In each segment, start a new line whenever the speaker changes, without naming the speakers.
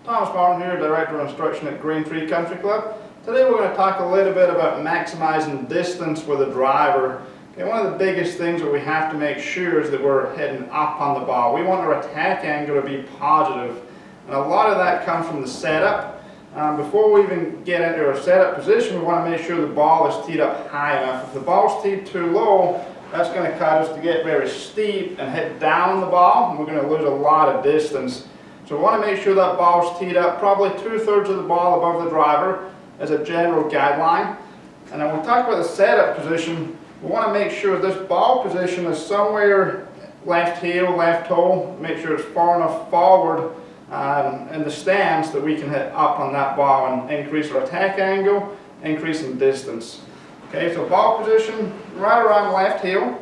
Thomas Martin here, Director of Instruction at Green Tree Country Club. Today we're going to talk a little bit about maximizing distance with a driver. Okay, one of the biggest things that we have to make sure is that we're heading up on the ball. We want our attack angle to be positive, and a lot of that comes from the setup. Before we even get into our setup position, we want to make sure the ball is teed up high enough. If the ball's teed too low, that's going to cause us to get very steep and head down on the ball, and we're going to lose a lot of distance. So we want to make sure that ball's teed up probably 2/3 of the ball above the driver as a general guideline. And then when we talk about the setup position, we want to make sure this ball position is somewhere left heel, left toe. Make sure it's far enough forward in the stance that we can hit up on that ball and increase our attack angle, increasing distance. Okay, so ball position right around left heel.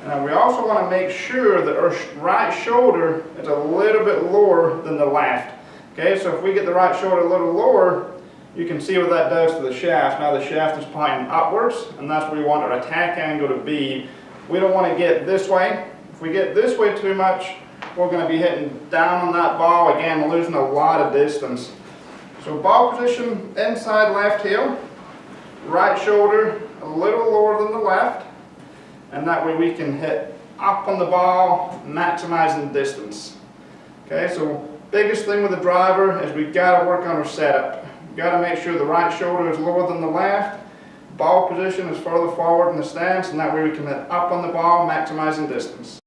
And we also want to make sure that our right shoulder is a little bit lower than the left. Okay, so if we get the right shoulder a little lower, you can see what that does to the shaft. Now the shaft is pointing upwards, and that's where we want our attack angle to be. We don't want to get this way. If we get this way too much, we're going to be hitting down on that ball, again losing a lot of distance. So ball position inside left heel, right shoulder a little lower than the left. And that way we can hit up on the ball, maximizing distance. Okay, so biggest thing with the driver is we got to work on our setup. We got to make sure the right shoulder is lower than the left, ball position is further forward in the stance, and that way we can hit up on the ball, maximizing distance.